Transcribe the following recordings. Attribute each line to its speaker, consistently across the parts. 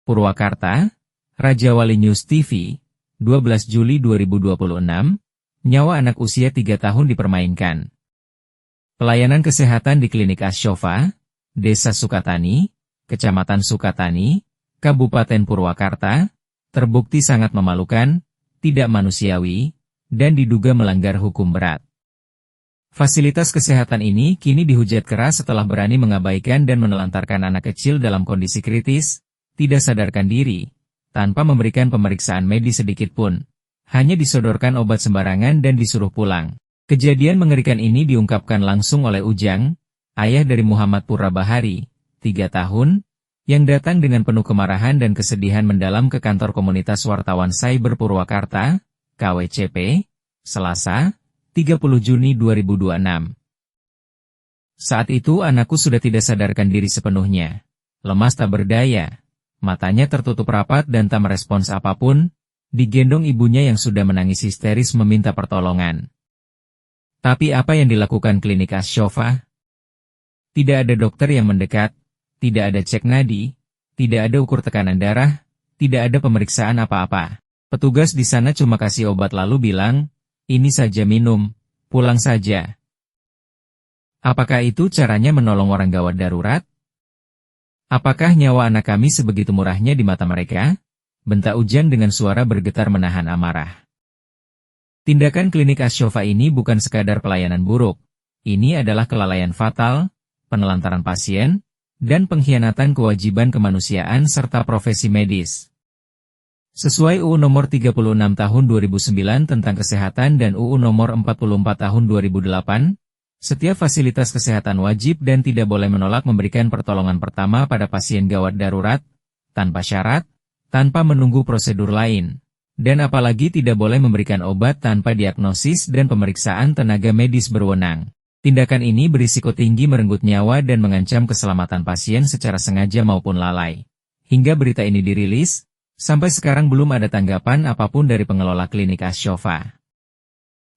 Speaker 1: Purwakarta, Raja Wali News TV, 12 Juli 2026, nyawa anak usia 3 tahun dipermainkan. Pelayanan kesehatan di Klinik Ashofa, Desa Sukatani, Kecamatan Sukatani, Kabupaten Purwakarta, terbukti sangat memalukan, tidak manusiawi, dan diduga melanggar hukum berat. Fasilitas kesehatan ini kini dihujat keras setelah berani mengabaikan dan menelantarkan anak kecil dalam kondisi kritis, tidak sadarkan diri, tanpa memberikan pemeriksaan medis sedikitpun. Hanya disodorkan obat sembarangan dan disuruh pulang. Kejadian mengerikan ini diungkapkan langsung oleh Ujang, ayah dari Muhammad Purra Bahari, 3 tahun, yang datang dengan penuh kemarahan dan kesedihan mendalam ke kantor komunitas wartawan Cyber Purwakarta, KWCP, Selasa, 30 Juni 2026. Saat itu anakku sudah tidak sadarkan diri sepenuhnya. Lemas tak berdaya. Matanya tertutup rapat dan tak merespons apapun, digendong ibunya yang sudah menangis histeris meminta pertolongan. Tapi apa yang dilakukan Klinik Ashofa? Tidak ada dokter yang mendekat, tidak ada cek nadi, tidak ada ukur tekanan darah, tidak ada pemeriksaan apa-apa. Petugas di sana cuma kasih obat lalu bilang, ini saja minum, pulang saja. Apakah itu caranya menolong orang gawat darurat? Apakah nyawa anak kami sebegitu murahnya di mata mereka? Bentak Ujang dengan suara bergetar menahan amarah. Tindakan Klinik Ashofa ini bukan sekadar pelayanan buruk. Ini adalah kelalaian fatal, penelantaran pasien, dan pengkhianatan kewajiban kemanusiaan serta profesi medis. Sesuai UU Nomor 36 Tahun 2009 tentang Kesehatan dan UU Nomor 44 Tahun 2008, setiap fasilitas kesehatan wajib dan tidak boleh menolak memberikan pertolongan pertama pada pasien gawat darurat, tanpa syarat, tanpa menunggu prosedur lain, dan apalagi tidak boleh memberikan obat tanpa diagnosis dan pemeriksaan tenaga medis berwenang. Tindakan ini berisiko tinggi merenggut nyawa dan mengancam keselamatan pasien secara sengaja maupun lalai. Hingga berita ini dirilis, sampai sekarang belum ada tanggapan apapun dari pengelola Klinik Ashofa.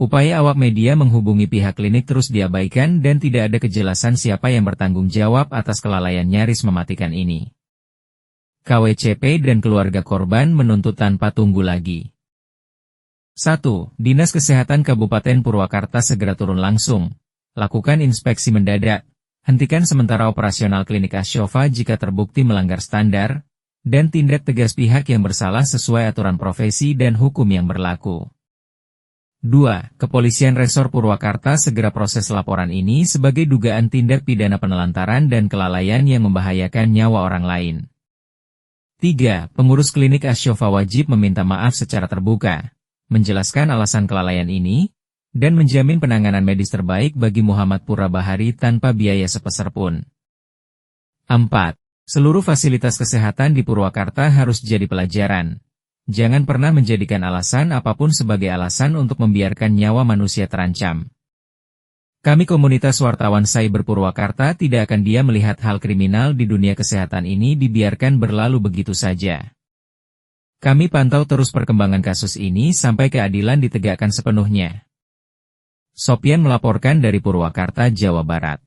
Speaker 1: Upaya awak media menghubungi pihak klinik terus diabaikan dan tidak ada kejelasan siapa yang bertanggung jawab atas kelalaian nyaris mematikan ini. KWCP dan keluarga korban menuntut tanpa tunggu lagi. 1. Dinas Kesehatan Kabupaten Purwakarta segera turun langsung. Lakukan inspeksi mendadak. Hentikan sementara operasional Klinik Ashofa jika terbukti melanggar standar, dan tindak tegas pihak yang bersalah sesuai aturan profesi dan hukum yang berlaku. 2. Kepolisian Resor Purwakarta segera proses laporan ini sebagai dugaan tindak pidana penelantaran dan kelalaian yang membahayakan nyawa orang lain. 3. Pengurus Klinik Ashofa wajib meminta maaf secara terbuka, menjelaskan alasan kelalaian ini, dan menjamin penanganan medis terbaik bagi Muhammad Purra Bahari tanpa biaya sepeser pun. 4. Seluruh fasilitas kesehatan di Purwakarta harus jadi pelajaran. Jangan pernah menjadikan alasan apapun sebagai alasan untuk membiarkan nyawa manusia terancam. Kami komunitas wartawan Cyber Purwakarta tidak akan diam melihat hal kriminal di dunia kesehatan ini dibiarkan berlalu begitu saja. Kami pantau terus perkembangan kasus ini sampai keadilan ditegakkan sepenuhnya. Sopyan melaporkan dari Purwakarta, Jawa Barat.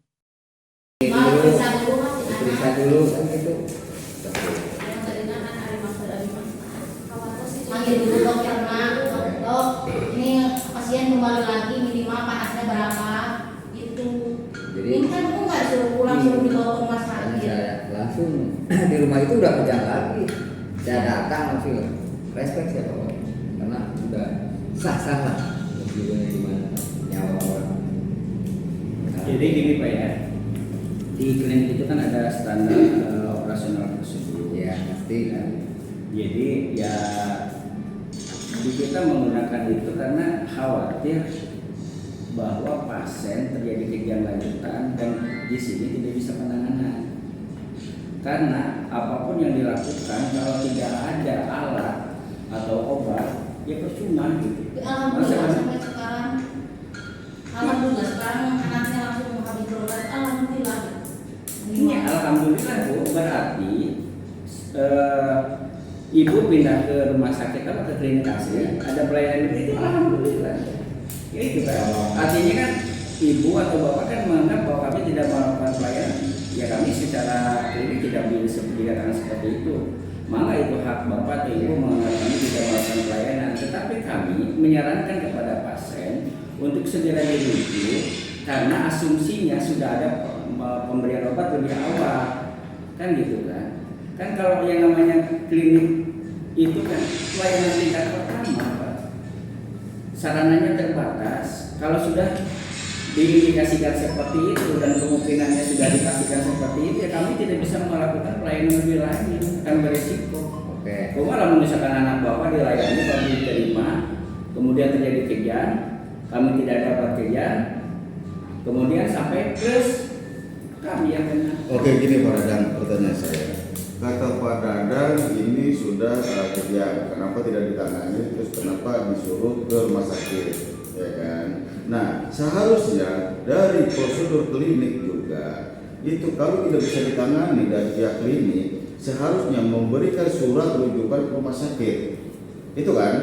Speaker 2: Ini pasien kembali lagi minimal panasnya berapa itu. Jadi ini kan aku nggak suruh pulang suruh dibawa ke rumah sakit.
Speaker 3: Langsung di rumah itu udah kejang lagi. Saya datang langsung respect ya Pak, karena udah sah-sah lah. Gimana nyawa orang.
Speaker 4: Jadi gini Pak ya, di klinik itu kan ada standar operasional prosedur.
Speaker 3: Ya pasti kan.
Speaker 4: Jadi ya kita menggunakan itu karena khawatir bahwa pasien terjadi kejang lanjutan dan di sini tidak bisa penanganan. Karena apapun yang dilakukan kalau tidak ada alat atau obat, ya percuma gitu.
Speaker 2: Alhamdulillah sampai sekarang, alhamdulillah sekarang anaknya langsung habis berobat. Alhamdulillah.
Speaker 4: Ini alhamdulillah Bu, berarti Ibu pindah ke rumah sakit atau ke klinik asli, ada pelayanan itu alhamdulillah. Ya itu kan. Artinya kan ibu atau bapak kan menganggap bahwa kami tidak melakukan pelayanan. Ya kami secara klinik tidak bisa dikatakan seperti itu. maka itu hak bapak atau ibu kami tidak melakukan pelayanan, tetapi kami menyarankan kepada pasien untuk segera dirujuk karena asumsinya sudah ada pemberian obat lebih awal, kan gitu kan? Kan kalau yang namanya klinik itu kan pelayanan tingkat pertama, Pak. Sarananya terbatas. Kalau sudah diindikasikan seperti itu dan kemungkinannya sudah dipastikan seperti itu, ya kami tidak bisa melakukan pelayanan lebih lanjut, akan berisiko.
Speaker 3: Oke.
Speaker 4: Kalau misalkan anak bapak dilayani, kami diterima, kemudian terjadi kejadian, kami tidak dapat kejadian, kemudian sampai plus kami yang kena.
Speaker 5: Oke, gini Pak Dadang, pertanyaan saya. Kata Pak Dadang ini sudah kejadian, kenapa tidak ditangani, terus kenapa disuruh ke rumah sakit, ya kan? Nah, seharusnya dari prosedur klinik juga itu kalau tidak bisa ditangani dari pihak klinik, seharusnya memberikan surat rujukan ke rumah sakit. Itu kan?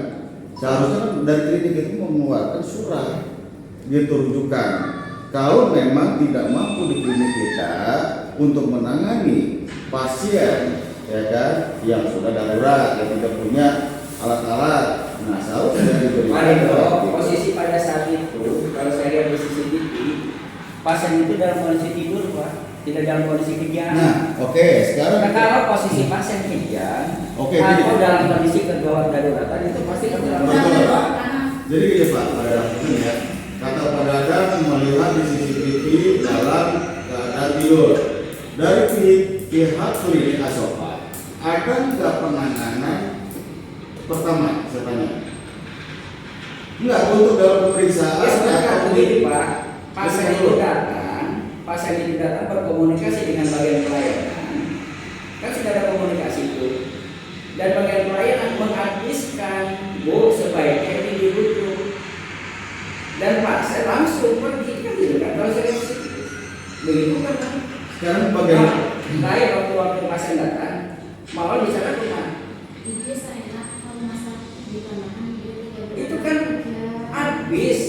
Speaker 5: Seharusnya dari klinik itu mengeluarkan surat gitu rujukan. Kalau memang tidak mampu di klinik kita untuk menangani pasien, ya kan, yang sudah darurat, yang tidak punya alat-alat, nah seharusnya diberikan.
Speaker 4: Posisi pada saat itu, kalau saya lihat di CCTV, pasien itu dalam kondisi tidur, Pak, tidak dalam kondisi kejang.
Speaker 5: Nah, oke, sekarang.
Speaker 4: Nah, kalau posisi pasien kejang,
Speaker 5: Oke,
Speaker 4: atau
Speaker 5: gini.
Speaker 4: dalam kondisi kegawat daruratan itu pasti dalam
Speaker 5: Betul. Jadi gini Pak, pada ini ya, kata Pak Dadang melihat di CCTV dalam keadaan tidur. Dari pihak klinik Asofa, ada nggak penanganan pertama? Saya tanya. Enggak, untuk dalam pemeriksaan.
Speaker 4: Ya sebenarnya
Speaker 5: atau
Speaker 4: begini Pak, pasien itu datang berkomunikasi dengan bagian pelayanan, kan sudah ada komunikasi itu, dan bagian pelayanan menghabiskan, Bu, sebaiknya ini dirujuk, dan pasien langsung pergi kan gitu kan, kalau saya begitu kan.
Speaker 5: Sekarang bagaimana?
Speaker 4: Saya waktu pasien datang, malah di sana cuma
Speaker 2: Itu saya enak kalau masak dikarenakan
Speaker 4: itu kan habis.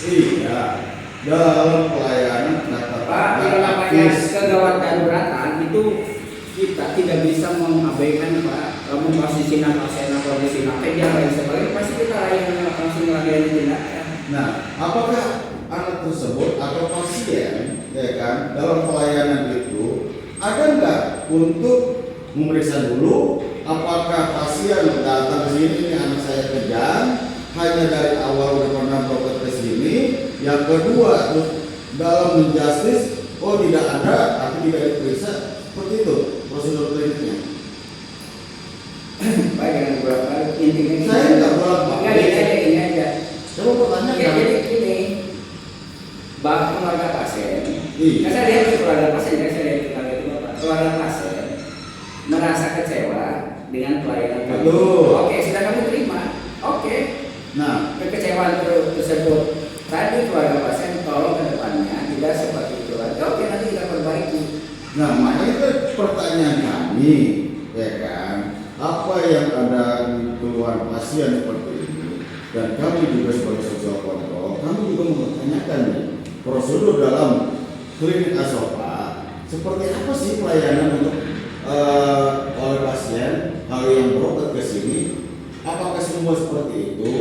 Speaker 5: Iya, dalam pelayanan kata
Speaker 4: Pak, yang namanya kegawat daruratan itu kita tidak bisa mengabaikan Pak, memposisikan pasien atau kondisi nakes yang lain sebagainya, pasti kita langsung melayani tindakan.
Speaker 5: Nah, apakah anak tersebut atau pasien, ya kan, dalam pelayanan itu ada nggak untuk memeriksa dulu apakah pasien datang ke sini, ini anak saya kejang, hanya dari awal udah pernah berobat ke sini. Yang kedua, terus dalam menjustis, oh tidak ada, tapi tidak diperiksa, seperti itu prosedur kliniknya.
Speaker 4: Baik, yang beberapa intinya
Speaker 5: Saya nggak bolak-balik.
Speaker 4: Nggak, ini aja.
Speaker 5: Saya mau
Speaker 4: Ya,
Speaker 5: pertanyaan.
Speaker 4: jadi gini, bahwa keluarga pasien,
Speaker 5: Iya.
Speaker 4: kan saya lihat keluarga pasien, saya lihat keluarga pasien merasa kecewa dengan pelayanan kami.
Speaker 5: Betul.
Speaker 4: Oke, sudah kami terima. Oke,
Speaker 5: Nah,
Speaker 4: kekecewaan tersebut tadi keluarga pasien tolong ke depannya tidak seperti itu lagi. Oke, nanti kita perbaiki.
Speaker 5: nah makanya itu pertanyaan kami, ya kan, apa yang ada di keluhan pasien seperti ini, dan kami juga sebagai sosial kontrol, kami juga mempertanyakan nih, prosedur dalam klinik Asofa, seperti apa sih pelayanan untuk oleh pasien kalau yang berobat ke sini, apakah semua seperti itu?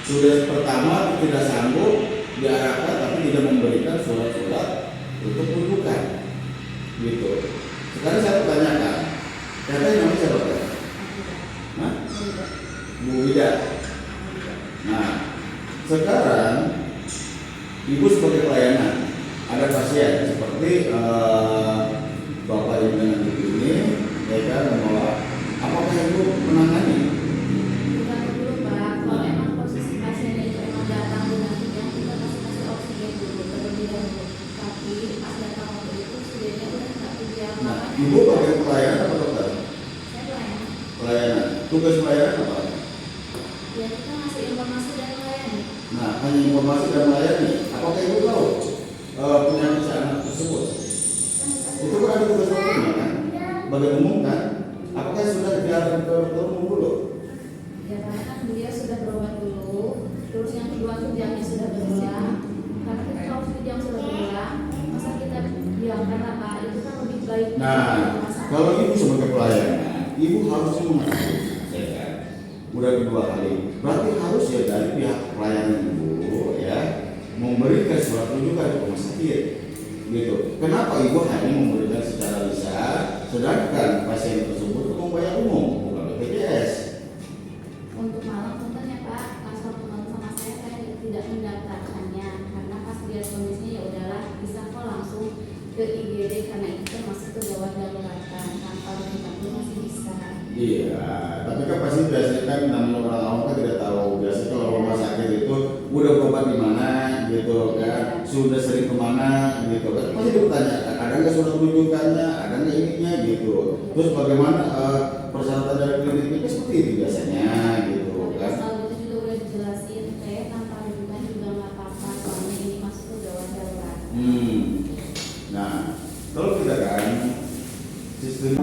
Speaker 5: Sudah pertama tidak sanggup diarahkan tapi tidak memberikan surat-surat untuk rujukan, gitu. Sekarang saya pertanyakan, katanya namanya siapa? Hah? Bu Wida. Nah, sekarang ibu sebagai pelayanan ada pasien seperti bapak yang dengan ini, ya kan, menolak. Apakah ibu menangani?
Speaker 2: bukan dulu Pak, kalau emang posisi pasiennya itu emang datang dengan kejang, kita kasih oksigen dulu terlebih dahulu. Tapi pas datang waktu itu oksigennya udah nggak kejang.
Speaker 5: Nah, ibu pakai pelayanan apa dokter?
Speaker 2: Saya pelayan.
Speaker 5: Pelayanan. Tugas pelayanan apa?
Speaker 2: Ya kita ngasih informasi dan melayani.
Speaker 5: Nah, hanya informasi dan melayani. Apakah ibu tahu penyakit si anak tersebut? Itu kan ada tugas dokternya kan? Bagi umum kan? Apakah sudah diarahkan ke dokter umum dulu?
Speaker 2: Ya karena kan dia sudah berobat dulu, terus yang kedua kejangnya sudah berulang. Karena kita kalau kejang sudah berulang, masa kita biarkan apa? Itu kan lebih baik
Speaker 5: Nah,
Speaker 2: di rumah sakit.
Speaker 5: Kalau ibu sebagai pelayanan, ibu harusnya mengetahui, ya kan? Udah kedua kali, berarti harus ya dari pihak pelayanan ibu ya memberikan surat rujukan ke rumah sakit, gitu. Kenapa ibu hanya memberikan secara lisan, sedangkan pasien tersebut itu membayar umum bukan BPJS?
Speaker 2: Untuk malam punten ya Pak, pas waktu malam sama saya tidak mendaftarkannya karena pas lihat kondisinya ya udahlah bisa kok langsung ke IGD karena itu termasuk gawat daruratan tanpa rujukan pun masih bisa.
Speaker 5: Iya, tapi kan pasti biasanya kan namanya orang awam kan tidak tahu. Biasanya kalau rumah sakit itu udah berobat di mana gitu kan, sudah sering kemana gitu kan, pasti dipertanyakan ada nggak surat rujukannya, ada nggak ininya gitu. Terus bagaimana persyaratan dari klinik itu seperti itu biasanya gitu
Speaker 2: Tapi
Speaker 5: kan.
Speaker 2: soal itu juga udah dijelasin kayak tanpa rujukan juga nggak apa-apa soalnya ini masuk ke gawat darurat.
Speaker 5: Nah, kalau kita kan sistem